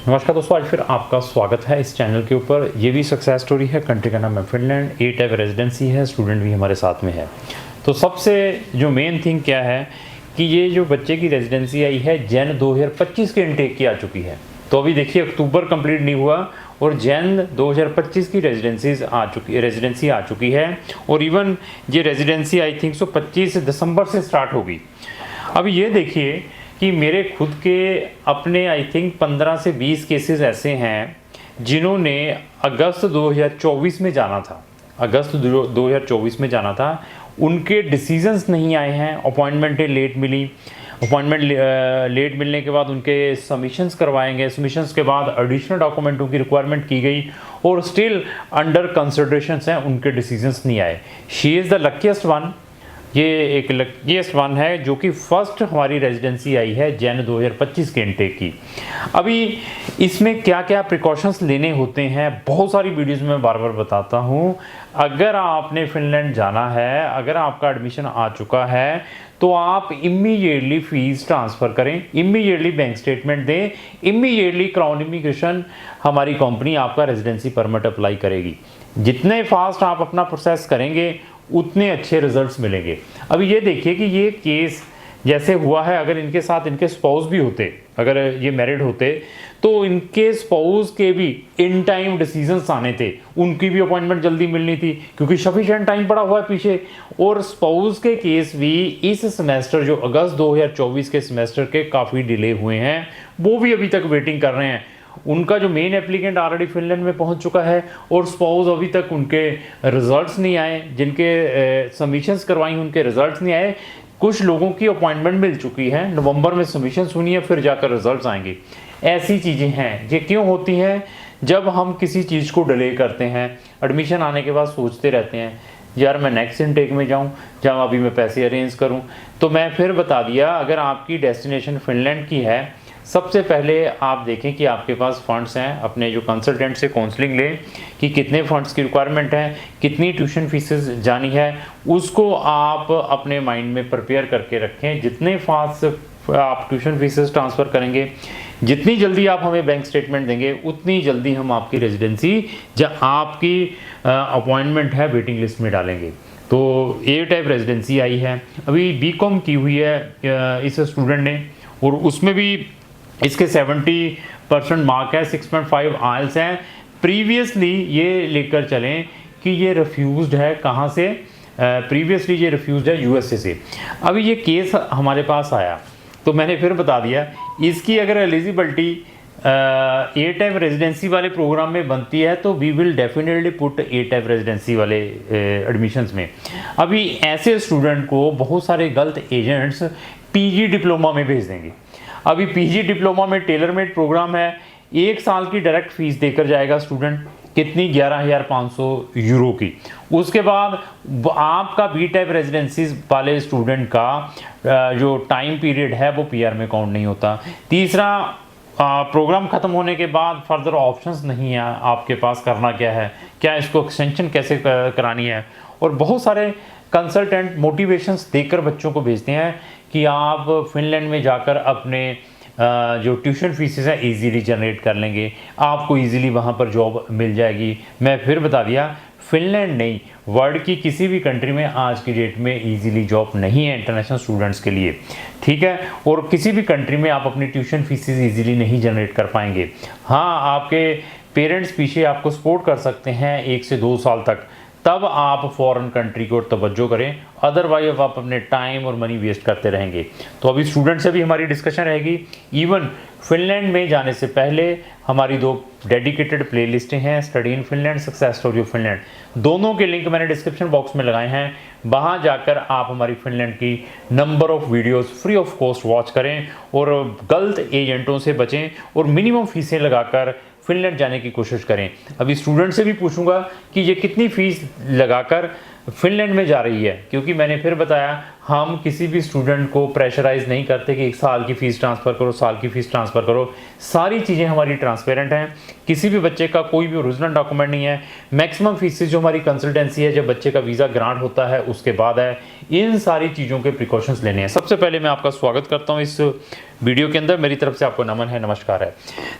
नमस्कार दोस्तों, आज फिर आपका स्वागत है इस चैनल के ऊपर। ये भी सक्सेस स्टोरी है। कंट्री का नाम है फिनलैंड। ए टाइप रेजिडेंसी है। स्टूडेंट भी हमारे साथ में है। तो सबसे जो मेन थिंग क्या है कि ये जो बच्चे की रेजिडेंसी आई है जैन 2025 के इनटेक की आ चुकी है। तो अभी देखिए अक्टूबर कंप्लीट नहीं हुआ और जैन 2025 की रेजिडेंसी आ चुकी है। और इवन ये रेजिडेंसी आई थिंक 25 दिसंबर से स्टार्ट होगी। अभी ये देखिए कि मेरे खुद के अपने आई थिंक 15 से 20 केसेस ऐसे हैं जिन्होंने अगस्त 2024 में जाना था। अगस्त 2024 में जाना था, उनके डिसीजंस नहीं आए हैं। अपॉइंटमेंटें लेट मिली। अपॉइंटमेंट लेट मिलने के बाद उनके सबमिशंस करवाएंगे। सबमिशंस के बाद एडिशनल डॉक्यूमेंटों की रिक्वायरमेंट की गई और स्टिल अंडर कंसिडरेशंस हैं, उनके डिसीजंस नहीं आए। She is the luckiest one. ये एक लकीस्ट वन है जो कि फर्स्ट हमारी रेजिडेंसी आई है जैन 2025 के इनटेक की। अभी इसमें क्या क्या प्रिकॉशंस लेने होते हैं बहुत सारी वीडियोस में बार बार बताता हूँ। अगर आपने फिनलैंड जाना है, अगर आपका एडमिशन आ चुका है तो आप इमीडिएटली फीस ट्रांसफ़र करें, इमीडिएटली बैंक स्टेटमेंट दें, इमीडिएटली क्राउन इमिग्रेशन हमारी कंपनी आपका रेजिडेंसी परमिट अप्लाई करेगी। जितने फास्ट आप अपना प्रोसेस करेंगे उतने अच्छे रिजल्ट्स मिलेंगे। अभी ये देखिए कि ये केस जैसे हुआ है, अगर इनके साथ इनके स्पाउस भी होते, अगर ये मैरिड होते तो इनके स्पाउस के भी इन टाइम डिसीजंस आने थे, उनकी भी अपॉइंटमेंट जल्दी मिलनी थी क्योंकि सफिशिएंट टाइम पड़ा हुआ है पीछे। और स्पाउस के केस भी इस सेमेस्टर जो अगस्त 2024 के सेमेस्टर के काफ़ी डिले हुए हैं, वो भी अभी तक वेटिंग कर रहे हैं। उनका जो मेन एप्लीकेंट ऑलरेडी फिनलैंड में पहुंच चुका है और स्पाउस अभी तक उनके रिजल्ट्स नहीं आए, जिनके सबमिशंस करवाई उनके रिजल्ट्स नहीं आए। कुछ लोगों की अपॉइंटमेंट मिल चुकी है, नवंबर में सबमिशंस हुई है, फिर जाकर रिजल्ट्स आएंगे। ऐसी चीज़ें हैं। ये क्यों होती हैं? जब हम किसी चीज़ को डिले करते हैं, एडमिशन आने के बाद सोचते रहते हैं यार मैं नेक्स्ट इनटेक में जाऊं, जहाँ अभी मैं पैसे अरेंज करूं। तो मैं फिर बता दिया, अगर आपकी डेस्टिनेशन फिनलैंड की है, सबसे पहले आप देखें कि आपके पास फंड्स हैं। अपने जो कंसल्टेंट से काउंसलिंग लें कि कितने फंड्स की रिक्वायरमेंट है, कितनी ट्यूशन फीसेस जानी है, उसको आप अपने माइंड में प्रिपेयर करके रखें। जितने फास्ट आप ट्यूशन फीसेस ट्रांसफ़र करेंगे, जितनी जल्दी आप हमें बैंक स्टेटमेंट देंगे, उतनी जल्दी हम आपकी रेजिडेंसी जहाँ आपकी अपॉइंटमेंट है वेटिंग लिस्ट में डालेंगे। तो ए टाइप रेजिडेंसी आई है। अभी बीकॉम की हुई है इस स्टूडेंट ने और उसमें भी इसके 70% मार्क है, 6.5 आइल्स हैं। प्रीवियसली ये लेकर चलें कि ये रिफ्यूज़्ड है कहाँ से? प्रीवियसली ये रिफ्यूज़्ड है यूएसए से। अभी ये केस हमारे पास आया तो मैंने फिर बता दिया, इसकी अगर एलिजिबिलिटी ए टाइप रेजिडेंसी वाले प्रोग्राम में बनती है तो we will definitely put A type residency वाले एडमिशन्स में। अभी ऐसे स्टूडेंट को बहुत सारे गलत एजेंट्स पीजी डिप्लोमा में भेज देंगे। अभी पीजी डिप्लोमा में टेलर मेड प्रोग्राम है, 1 साल की डायरेक्ट फीस देकर जाएगा स्टूडेंट, कितनी 11,500 यूरो की। उसके बाद आपका बी टाइप रेजिडेंसी वाले स्टूडेंट का जो टाइम पीरियड है वो पीआर में काउंट नहीं होता। तीसरा, प्रोग्राम ख़त्म होने के बाद फर्दर ऑप्शंस नहीं है आपके पास, करना क्या है, क्या इसको एक्सटेंशन कैसे करानी है। और बहुत सारे कंसल्टेंट मोटिवेशंस देकर बच्चों को भेजते हैं कि आप फिनलैंड में जाकर अपने जो ट्यूशन फीसेस हैं इजीली जनरेट कर लेंगे, आपको इजीली वहाँ पर जॉब मिल जाएगी। मैं फिर बता दिया, फिनलैंड नहीं, वर्ल्ड की किसी भी कंट्री में आज की डेट में इजीली जॉब नहीं है इंटरनेशनल स्टूडेंट्स के लिए, ठीक है। और किसी भी कंट्री में आप अपनी ट्यूशन फीसेस इजीली नहीं जनरेट कर पाएंगे। हाँ, आपके पेरेंट्स पीछे आपको सपोर्ट कर सकते हैं 1 से 2 साल तक, तब आप फॉरेन कंट्री को तवज्जो करें, अदरवाइज आप अपने टाइम और मनी वेस्ट करते रहेंगे। तो अभी स्टूडेंट से भी हमारी डिस्कशन रहेगी। इवन फिनलैंड में जाने से पहले हमारी 2 डेडिकेटेड प्लेलिस्टें हैं, study in Finland, success story of Finland. दोनों के लिंक मैंने डिस्क्रिप्शन बॉक्स में लगाए हैं। वहाँ जाकर आप हमारी फिनलैंड की number of videos free of cost watch करें और गलत एजेंटों से बचें और मिनिमम फीसें लगाकर फिनलैंड जाने की कोशिश करें। अभी स्टूडेंट से भी पूछूंगा कि ये कितनी फ़ीस लगाकर फिनलैंड में जा रही है, क्योंकि मैंने फिर बताया हम किसी भी स्टूडेंट को प्रेशराइज नहीं करते कि 1 साल की फ़ीस ट्रांसफ़र करो, साल की फ़ीस ट्रांसफ़र करो। सारी चीज़ें हमारी ट्रांसपेरेंट हैं, किसी भी बच्चे का कोई भी ओरिजिनल डॉक्यूमेंट नहीं है। मैक्सिमम फीसेस जो हमारी कंसल्टेंसी है जब बच्चे का वीज़ा ग्रांट होता है उसके बाद है। इन सारी चीज़ों के प्रिकॉशंस लेने हैं। सबसे पहले मैं आपका स्वागत करता हूँ इस वीडियो के अंदर, मेरी तरफ से आपको नमन है, नमस्कार है।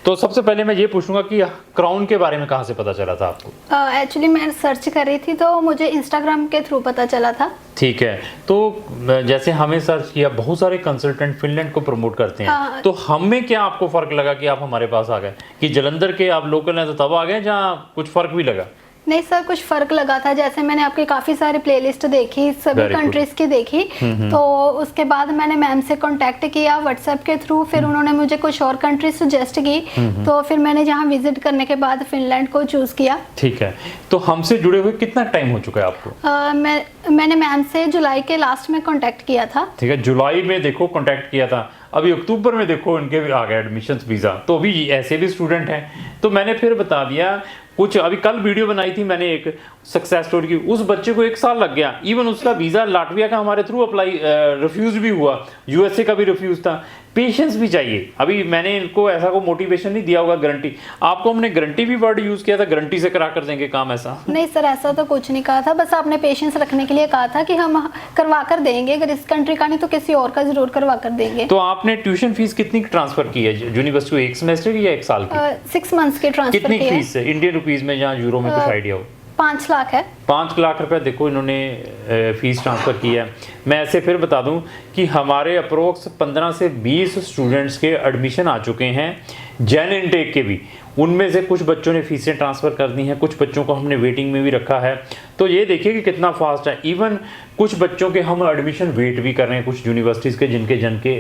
तो सबसे पहले मैं ये पूछूंगा कि क्राउन के बारे में कहाँ से पता चला था आपको? एक्चुअली मैं सर्च कर रही थी तो मुझे इंस्टाग्राम के थ्रू पता चला था। ठीक है, तो जैसे हमें सर्च किया, बहुत सारे कंसल्टेंट फिनलैंड को प्रमोट करते हैं, तो हमें क्या आपको फ़र्क लगा कि आप हमारे पास आ गए? कि जलंधर के आप लोकल हैं तो तब आ गए, जहाँ कुछ फ़र्क भी लगा? नहीं सर, कुछ फर्क लगा था। जैसे मैंने आपकी काफी सारी प्लेलिस्ट देखी, सभी कंट्रीज की देखी, तो उसके बाद मैंने मैम से कांटेक्ट किया व्हाट्सएप के थ्रू। फिर उन्होंने मुझे कुछ और कंट्रीज सजेस्ट की, तो फिर मैंने जहाँ विजिट करने के बाद फिनलैंड को चूज किया। ठीक है, तो हमसे जुड़े हुए कितना टाइम हो चुका है आपको? मैंने मैम से जुलाई के लास्ट में कांटेक्ट किया था। ठीक है, जुलाई में देखो कांटेक्ट किया था, अभी अक्टूबर में देखो इनके भी आ गए एडमिशन वीज़ा। तो अभी ऐसे भी स्टूडेंट हैं, तो मैंने फिर बता दिया कुछ। अभी कल वीडियो बनाई थी मैंने एक सक्सेस स्टोरी की, उस बच्चे को 1 साल लग गया। इवन उसका वीज़ा लाटविया का हमारे थ्रू अप्लाई रिफ्यूज़ भी हुआ, यूएसए का भी रिफ्यूज़ था। पेशेंस भी चाहिए। अभी मैंने इनको ऐसा को मोटिवेशन नहीं दिया होगा गारंटी, आपको हमने गारंटी भी वर्ड यूज़ किया था, गारंटी से करा कर देंगे काम, ऐसा नहीं सर, ऐसा तो कुछ नहीं कहा था। बस आपने पेशेंस रखने के लिए कहा था कि हम करवा कर देंगे, अगर इस कंट्री का नहीं तो किसी और का जरूर करवा कर देंगे। तो आपने ट्यूशन फीस कितनी ट्रांसफर की है यूनिवर्सिटी, 1 सेमेस्टर की या 1 साल की? 6 मंथ्स की ट्रांसफर कितनी फीस है इंडियन रुपीज़ में, जहाँ यूरो में कुछ आइडिया हो? 5 लाख है। 5 लाख रुपए देखो इन्होंने फीस ट्रांसफ़र की है। मैं ऐसे फिर बता दूं कि हमारे अप्रोक्स 15 से 20 स्टूडेंट्स के एडमिशन आ चुके हैं, जैन इनटेक के भी। उनमें से कुछ बच्चों ने फीसें ट्रांसफ़र कर दी हैं, कुछ बच्चों को हमने वेटिंग में भी रखा है। तो ये देखिए कि कितना फास्ट है। इवन कुछ बच्चों के हम एडमिशन वेट भी कर रहे हैं, कुछ यूनिवर्सिटीज़ के जिनके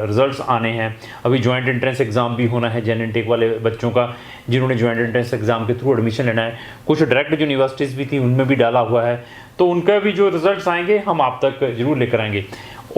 रिजल्ट्स आने हैं। अभी जॉइंट एंट्रेंस एग्ज़ाम भी होना है जैन इनटेक वाले बच्चों का, जिन्होंने जॉइंट एंट्रेंस एग्ज़ाम के थ्रू एडमिशन लेना है। कुछ डायरेक्ट यूनिवर्सिटीज़ भी थी, उनमें भी डाला हुआ है, तो उनका भी जो रिजल्ट्स आएंगे हम आप तक जरूर लेकर आएंगे।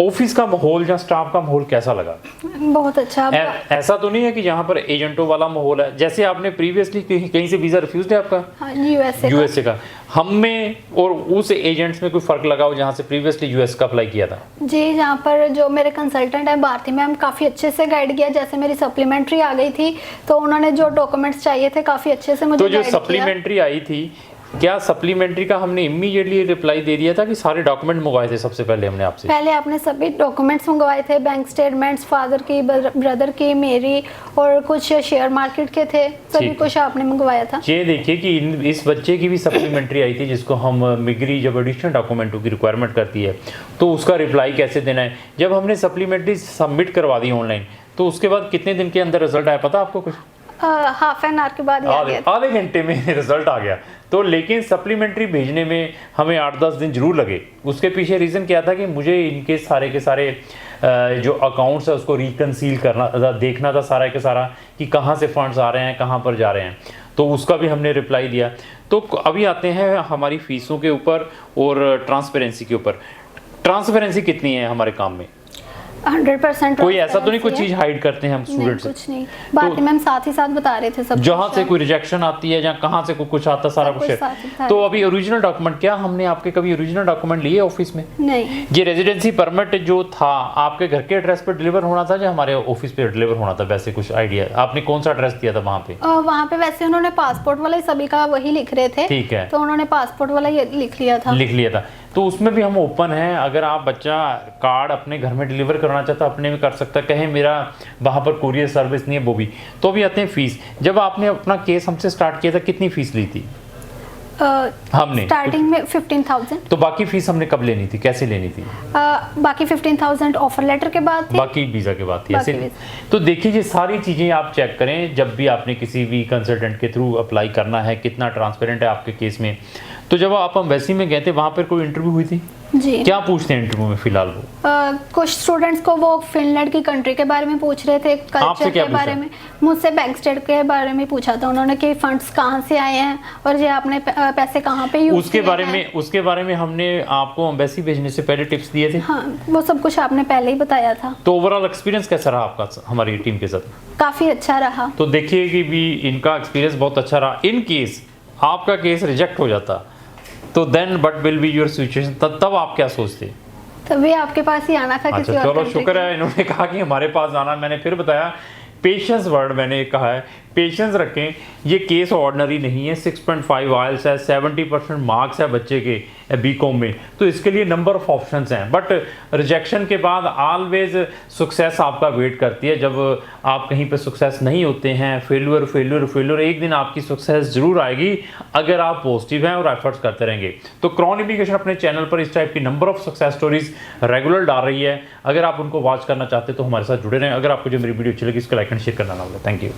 ऑफिस का माहौल या स्टाफ का माहौल कैसा लगा? बहुत अच्छा। ऐसा तो नहीं है कि यहाँ पर एजेंटों वाला माहौल है? जैसे आपने प्रीवियसली कहीं से वीज़ा रिफ्यूज है आपका? हाँ, यूएसए का। हम में और उस एजेंट्स में कोई फ़र्क लगा हो जहाँ से प्रीवियसली यूएस का अप्लाई किया था? जी, यहाँ पर जो मेरे कंसल्टेंट है भारती मैम, काफ़ी अच्छे से गाइड किया। जैसे मेरी सप्लीमेंट्री आ गई थी तो उन्होंने जो डॉक्यूमेंट्स चाहिए थे काफ़ी अच्छे से मुझे तो जो सप्लीमेंट्री आई थी, क्या सप्लीमेंट्री का हमने इमीडिएटली रिप्लाई दे दिया था कि सारे डॉक्यूमेंट मंगवाए थे? सबसे पहले हमने आपसे पहले आपने सभी डॉक्यूमेंट्स मंगवाए थे, बैंक स्टेटमेंट्स, फादर की, ब्रदर की, मेरी, और कुछ शेयर मार्केट के थे, सभी कुछ आपने मंगवाया था। ये देखिए कि इस बच्चे की भी सप्लीमेंट्री आई थी, जिसको हम मिग्री जब एडिशनल डॉक्यूमेंटों की रिक्वायरमेंट करती है तो उसका रिप्लाई कैसे देना है। जब हमने सप्लीमेंट्री सबमिट करवा दी ऑनलाइन, तो उसके बाद कितने दिन के अंदर रिजल्ट आया पता आपको कुछ? हाफ एन आवर के बाद आधे घंटे में रिजल्ट आ गया। तो लेकिन सप्लीमेंट्री भेजने में हमें 8-10 दिन जरूर लगे। उसके पीछे रीज़न क्या था कि मुझे इनके सारे के सारे जो अकाउंट्स है उसको रिकंसील करना, देखना था सारा के सारा कि कहाँ से फंड्स आ रहे हैं, कहाँ पर जा रहे हैं। तो उसका भी हमने रिप्लाई दिया। तो अभी आते हैं हमारी फीसों के ऊपर और ट्रांसपेरेंसी के ऊपर। ट्रांसपेरेंसी कितनी है हमारे काम में? 100%। कोई ऐसा तो नहीं कोई चीज हाइड करते हैं हम स्टूडेंट्स? कुछ नहीं, भारती मैम साथ ही साथ बता रहे थे सब। जहाँ से कोई रिजेक्शन आती है, जहाँ कहाँ से कुछ आता, सारा कुछ है। तो अभी ओरिजिनल डॉक्यूमेंट, क्या हमने आपके कभी ओरिजिनल डॉक्यूमेंट लिए ऑफिस में? नहीं। ये रेजिडेंसी परमिट जो था आपके घर के एड्रेस पर डिलीवर होना था या हमारे ऑफिस पे डिलीवर होना था? वैसे कुछ आइडिया, आपने कौन सा एड्रेस दिया था वहाँ पे? वहाँ पे वैसे उन्होंने पासपोर्ट वाला ही सभी का वही लिख रहे थे। ठीक है, तो उन्होंने पासपोर्ट वाला ही लिख लिया था। तो उसमें भी हम ओपन हैं। अगर आप बच्चा कार्ड अपने घर में डिलीवर करना चाहता अपने में कर सकता है, कहे मेरा वहाँ पर कुरियर सर्विस नहीं है वो भी। तो अभी आते हैं फीस। जब आपने अपना केस हमसे स्टार्ट किया था कितनी फीस ली थी? हमने स्टार्टिंग में 15,000। तो बाकी फीस हमने कब लेनी थी, कैसे लेनी थी? बाकी 15,000 ऑफर लेटर के बाद थी, बाकी वीज़ा के बाद थी ऐसे। तो देखिए ये सारी चीज़ें आप चेक करें जब भी आपने किसी भी कंसल्टेंट के थ्रू अप्लाई करना है, कितना ट्रांसपेरेंट है आपके केस में। तो जब आप एम्बेसी में गए थे वहाँ पर कोई इंटरव्यू हुई थी? जी। क्या पूछते हैं इंटरव्यू में फिलहाल वो? कुछ स्टूडेंट्स को वो फिनलैंड की कंट्री के बारे में पूछ रहे थे, कल्चर के बारे में। मुझसे बैंक स्टेट के बारे में पूछा था उन्होंने कि फंड्स कहाँ से आए हैं और ये आपने पैसे कहाँ पे यूज उसके बारे में हमने आपको एम्बेसी भेजने से पहले टिप्स दिए थे। हाँ, वो सब कुछ आपने पहले ही बताया था। तो ओवरऑल एक्सपीरियंस कैसा रहा आपका हमारी टीम के साथ? काफी अच्छा रहा। तो देखिए कि भी इनका एक्सपीरियंस बहुत अच्छा रहा। इन केस आपका केस रिजेक्ट हो जाता तो then but will be your situation, तब आप क्या सोचते? तभी आपके पास ही आना था किसी अच्छा और चलो country शुक्र है इन्होंने कहा कि हमारे पास आना। मैंने फिर बताया पेशेंस वर्ड मैंने कहा है, पेशेंस रखें। ये केस ऑर्डिनरी नहीं है, 6.5 आइल्स है, 70% मार्क्स है बच्चे के बीकॉम में, तो इसके लिए नंबर ऑफ ऑप्शंस हैं। बट रिजेक्शन के बाद ऑलवेज सक्सेस आपका वेट करती है। जब आप कहीं पे सक्सेस नहीं होते हैं, फेल्यूर फेल्यूर फेल्यूर, एक दिन आपकी सक्सेस जरूर आएगी अगर आप पॉजिटिव हैं और एफर्ट्स करते रहेंगे। तो क्रॉन एजुकेशन अपने चैनल पर इस टाइप की number of success stories regular डाल रही है। अगर आप उनको वॉच करना चाहते हैं तो हमारे साथ जुड़े रहें। अगर आपको जो मेरी वीडियो अच्छी लगी इसको लाइक एंड शेयर करना ना भूलें। Thank you.